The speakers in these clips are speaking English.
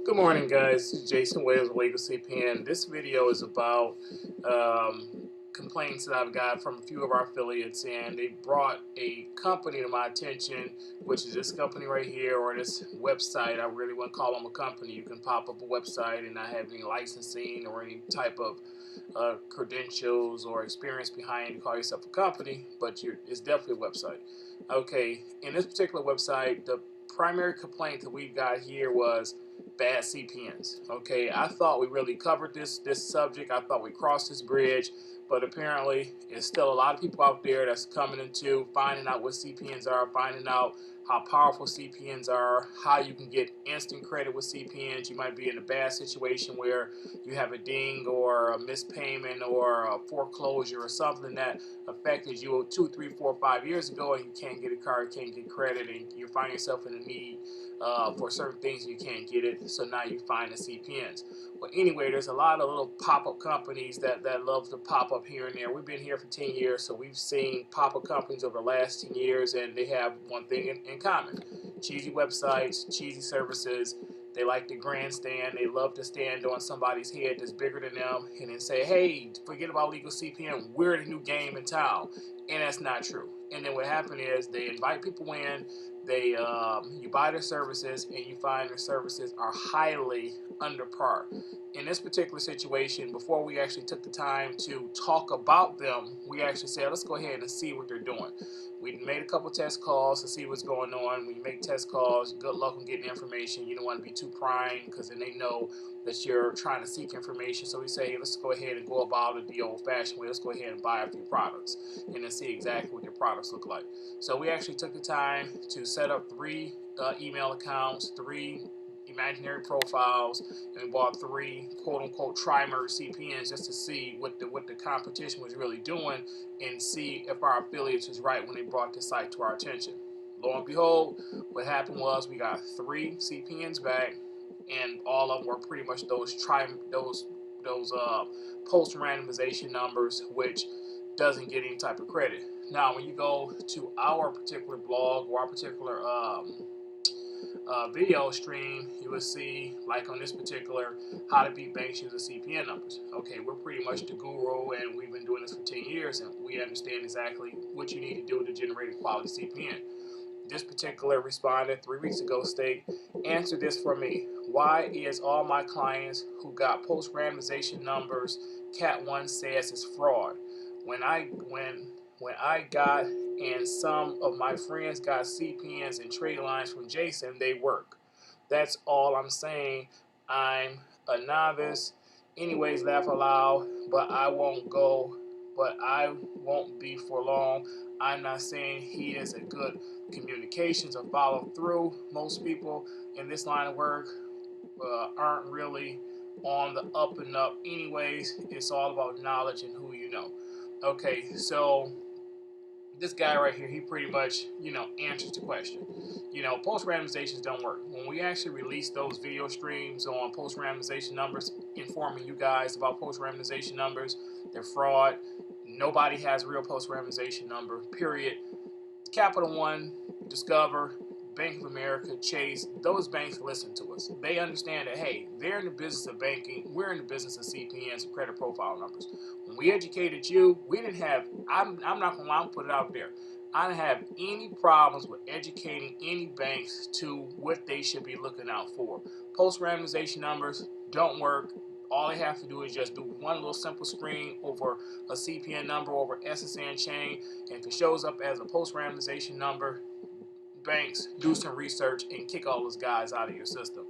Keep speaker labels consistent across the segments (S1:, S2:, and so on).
S1: Good morning, guys. This is Jason Wales, Legal CPN. This video is about complaints that I've got from a few of our affiliates, and they brought a company to my attention, which is this company right here, or this website. I really wouldn't call them a company. You can pop up a website and not have any licensing or any type of credentials or experience behind you call yourself a company, but it's definitely a website. Okay, in this particular website, the primary complaint that we've got here was bad CPNs. Okay, I thought we really covered this subject. I thought we crossed this bridge, but apparently there's still a lot of people out there that's coming into finding out what CPNs are, finding out how powerful CPNs are, how you can get instant credit with CPNs. You might be in a bad situation where you have a ding or a missed payment or a foreclosure or something that affected you 2, 3, 4, 5 years ago, and you can't get a card, can't get credit, and you find yourself in a need for certain things and you can't get it, so now you find the CPNs. Well, anyway, there's a lot of little pop-up companies that love to pop up here and there. We've been here for 10 years, so we've seen pop-up companies over the last 10 years, and they have one thing in common. Cheesy websites, cheesy services. They like to grandstand. They love to stand on somebody's head that's bigger than them and then say, hey, forget about legal CPN. We're the new game in town. And that's not true. And then what happened is they invite people in. You buy their services, and you find their services are highly under par. In this particular situation, before we actually took the time to talk about them, we actually said, let's go ahead and see what they're doing. We made a couple test calls to see what's going on. When you make test calls, good luck on getting information. You don't want to be too prying, because then they know that you're trying to seek information. So we say, hey, let's go ahead and go about it the old-fashioned way. Let's go ahead and buy a few products and then see exactly what your products look like. So we actually took the time to set up 3 email accounts, 3 imaginary profiles, and we bought 3 quote-unquote tri-merge CPNs just to see what the competition was really doing and see if our affiliates was right when they brought this site to our attention. Lo and behold, what happened was we got 3 CPNs back, and all of them were pretty much those post randomization numbers, which doesn't get any type of credit. Now, when you go to our particular blog or our particular video stream, you will see, like on this particular, how to beat banks using CPN numbers. Okay, we're pretty much the guru, and we've been doing this for 10 years, and we understand exactly what you need to do to generate a quality CPN. This particular respondent 3 weeks ago stated, answer this for me. Why is all my clients who got post-randomization numbers Cat 1 says is fraud? When I got and some of my friends got CPNs and trade lines from Jason, they work. That's all I'm saying. I'm a novice. Anyways, laugh aloud, but I won't be for long. I'm not saying he is a good communications or follow through. Most people in this line of work aren't really on the up and up anyways. It's all about knowledge and who you know. Okay, so this guy right here, he pretty much, answers the question. Post-randomizations don't work. When we actually release those video streams on post-randomization numbers, informing you guys about post-randomization numbers, they're fraud. Nobody has a real post-randomization number, period. Capital One, Discover, Bank of America, Chase, those banks listen to us. They understand that, hey, they're in the business of banking. We're in the business of CPNs and credit profile numbers. When we educated you, we didn't have, I'm not going to lie, I'll put it out there. I didn't have any problems with educating any banks to what they should be looking out for. Post-randomization numbers don't work. All they have to do is just do one little simple screen over a CPN number over SSN chain, and if it shows up as a post-randomization number, banks do some research and kick all those guys out of your system,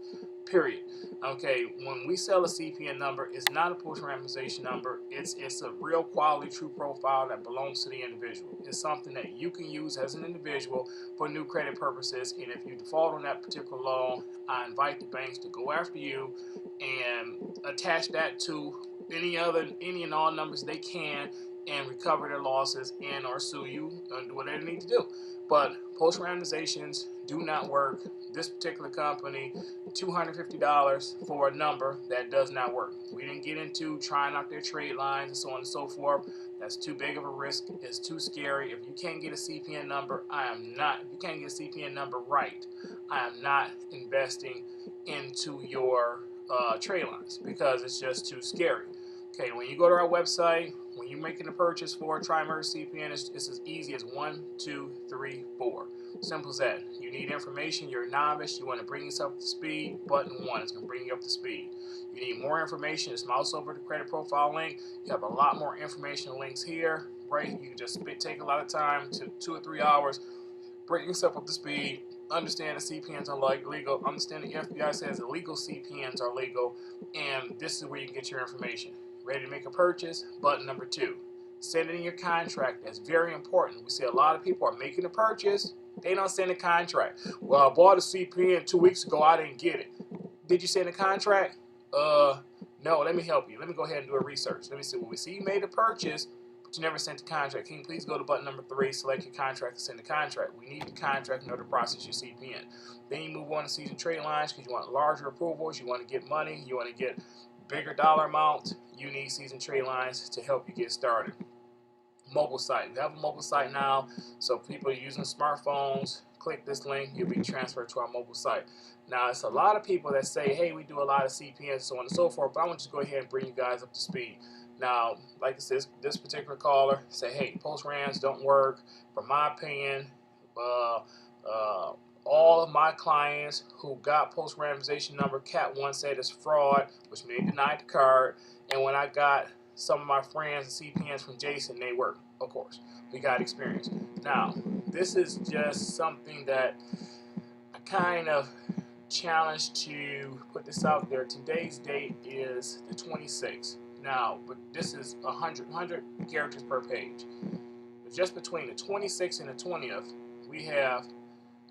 S1: period. Okay, when we sell a CPN number, it's not a post-randomization number. It's a real quality, true profile that belongs to the individual. It's something that you can use as an individual for new credit purposes, and if you default on that particular loan, I invite the banks to go after you and attach that to any and all numbers they can, and recover their losses and or sue you and do whatever they need to do. But post randomizations do not work. This particular company, $250 for a number that does not work. We didn't get into trying out their trade lines and so on and so forth. That's too big of a risk. It's too scary. If you can't get a CPN number, if you can't get a CPN number right, I am not investing into your trade lines because it's just too scary. Okay, when you go to our website, when you're making a purchase for a tri-merge CPN, it's as easy as 1, 2, 3, 4. Simple as that. You need information, you're a novice, you want to bring yourself up to speed, button 1 is going to bring you up to speed. You need more information, just mouse over the credit profile link. You have a lot more information links here, right? You can just take a lot of time, 2 or 3 hours, bring yourself up to speed, understand the CPNs are legal, understand the FBI says illegal CPNs are legal, and this is where you can get your information. Ready to make a purchase? Button number 2. Send in your contract. That's very important. We see a lot of people are making a purchase. They don't send a contract. Well, I bought a CPN 2 weeks ago. I didn't get it. Did you send a contract? No. Let me help you. Let me go ahead and do a research. Let me see. Well, we see you made a purchase, but you never sent the contract. Can you please go to button number 3, select your contract, and send the contract. We need the contract in order to process your CPN. Then you move on to season trade lines because you want larger approvals. You want to get money. You want to get bigger dollar amount. You need season trade lines to help you get started. Mobile site. We have a mobile site now, so people are using smartphones. Click this link, you'll be transferred to our mobile site. Now, it's a lot of people that say, hey, we do a lot of CPNs and so on and so forth, but I want to go ahead and bring you guys up to speed. Now, like I said, this particular caller say, hey, post rans don't work. From my opinion, all of my clients who got post randomization number, Cat 1 said it's fraud, which means they denied the card. And when I got some of my friends and CPNs from Jason, they work, of course. We got experience. Now, this is just something that I kind of challenged to put this out there. Today's date is the 26th. Now, but this is 100 characters per page. But just between the 26th and the 20th, we have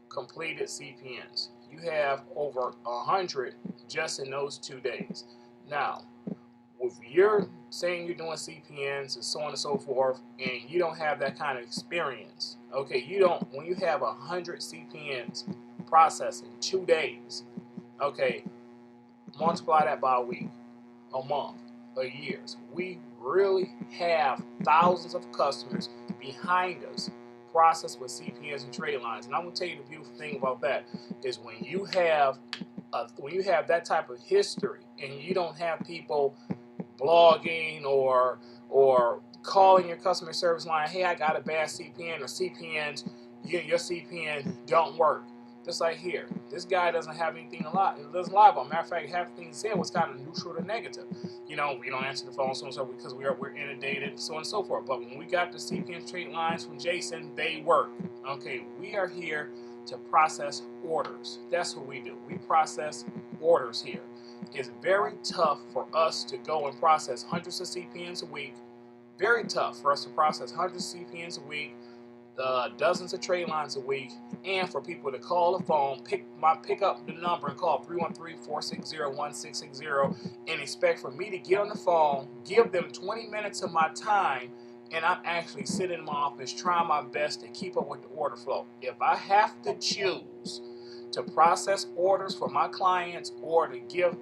S1: completed CPNs. You have over 100 just in those 2 days. Now, if you're saying you're doing CPNs and so on and so forth, and you don't have that kind of experience, okay, when you have 100 CPNs processed in 2 days, okay, multiply that by a week, a month, a year. So we really have thousands of customers behind us processed with CPNs and trade lines. And I'm going to tell you the beautiful thing about that is when you have that type of history and you don't have people blogging or calling your customer service line, hey, I got a bad CPN, or CPNs, your CPN don't work. Just like here, this guy doesn't have anything it doesn't lie about. Matter of fact, half the things he said was kind of neutral to negative. You know, we don't answer the phone, so and so because we're inundated, so on and so forth. But when we got the CPN trade lines from Jason, they work. Okay, we are here to process orders. That's what we do. We process orders here. It's very tough for us to go and process hundreds of CPNs a week. Very tough for us to process hundreds of CPNs a week, dozens of trade lines a week, and for people to call the phone, pick up the number and call 313-460-1660 and expect for me to get on the phone, give them 20 minutes of my time, and I'm actually sitting in my office trying my best to keep up with the order flow. If I have to choose to process orders for my clients or to give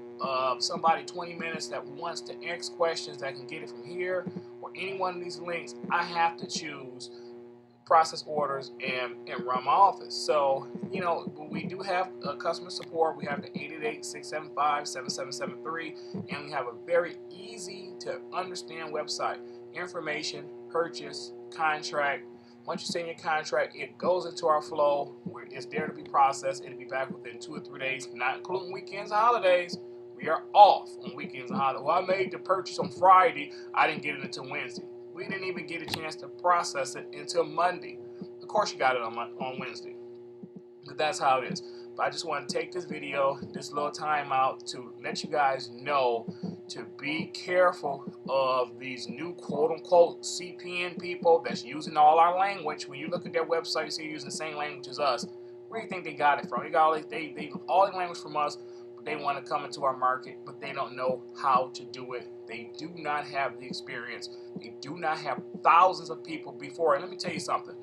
S1: somebody 20 minutes that wants to ask questions that can get it from here or any one of these links, I have to choose process orders and run my office. So, you know, we do have customer support. We have the 888-675-7773, and we have a very easy to understand website. Information, purchase, contract. Once you send your contract, it goes into our flow where it's there to be processed. It'll be back within 2 or 3 days, not including weekends and holidays. We are off on weekends and holidays. Well, I made the purchase on Friday. I didn't get it until Wednesday. We didn't even get a chance to process it until Monday. Of course, you got it on Wednesday. But that's how it is. But I just want to take this video, this little time out to let you guys know to be careful of these new quote-unquote CPN people that's using all our language. When you look at their website, you see they're using the same language as us. Where do you think they got it from? They got all the language from us. They want to come into our market, but they don't know how to do it. They do not have the experience. They do not have thousands of people before. And let me tell you something.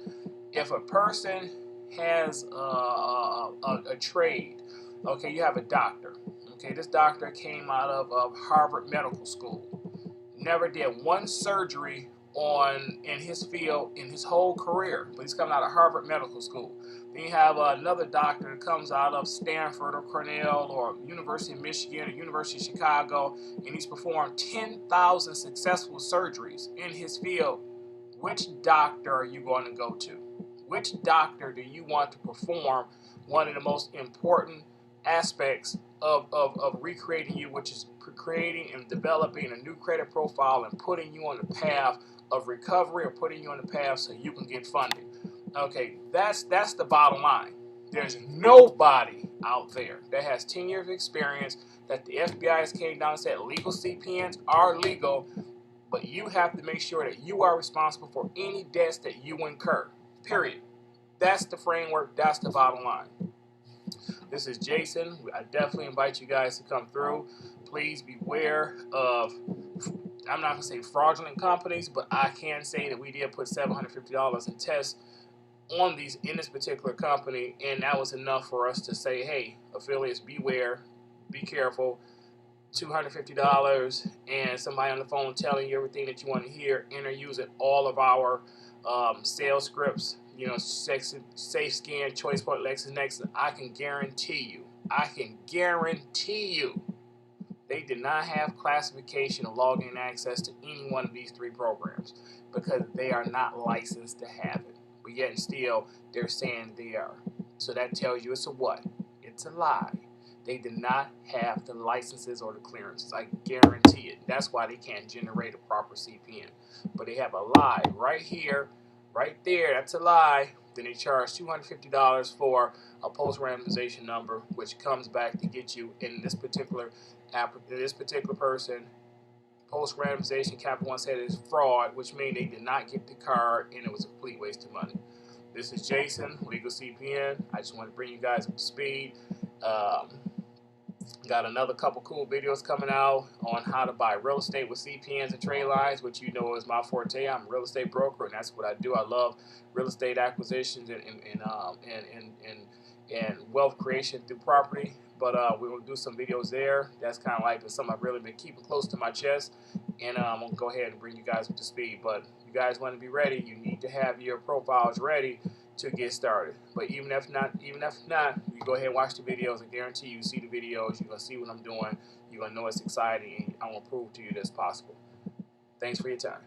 S1: If a person has a trade, okay, you have a doctor. Okay, this doctor came out of Harvard Medical School. Never did one surgery in his field in his whole career, but he's coming out of Harvard Medical School. Then you have another doctor that comes out of Stanford or Cornell or University of Michigan or University of Chicago, and he's performed 10,000 successful surgeries in his field. Which doctor are you going to go to? Which doctor do you want to perform one of the most important aspects of recreating you, which is creating and developing a new credit profile and putting you on the path of recovery, or putting you on the path so you can get funding? Okay, that's the bottom line. There's nobody out there that has 10 years of experience that the FBI has came down and said legal CPNs are legal, but you have to make sure that you are responsible for any debts that you incur. Period. That's the framework. That's the bottom line. This is Jason. I definitely invite you guys to come through. Please beware of, I'm not going to say fraudulent companies, but I can say that we did put $750 in tests on in this particular company, and that was enough for us to say, hey, affiliates, beware, be careful. $250 and somebody on the phone telling you everything that you want to hear, and are using all of our sales scripts, you know, Safe Scan, Choice Point, LexisNexis. I can guarantee you, they did not have classification or login access to any one of these 3 programs because they are not licensed to have it. But yet and still, they're saying they are. So that tells you it's a what? It's a lie. They did not have the licenses or the clearances. I guarantee it. That's why they can't generate a proper CPN. But they have a lie right here, right there. That's a lie. Then they charge $250 for a post-randomization number, which comes back to get you in this particular person. Post-randomization, Capital One said is fraud, which means they did not get the card and it was a complete waste of money. This is Jason, Legal CPN. I just want to bring you guys up to speed. Got another couple cool videos coming out on how to buy real estate with CPNs and trade lines, which you know is my forte. I'm a real estate broker, and that's what I do. I love real estate acquisitions and wealth creation through property. But we will do some videos there. That's kind of like something I've really been keeping close to my chest, and I'm gonna go ahead and bring you guys up to speed. But you guys want to be ready. You need to have your profiles ready to get started. But even if not, you go ahead and watch the videos. I guarantee you see the videos, you're gonna see what I'm doing, you're gonna know it's exciting, and I'm gonna prove to you that it's possible. Thanks for your time.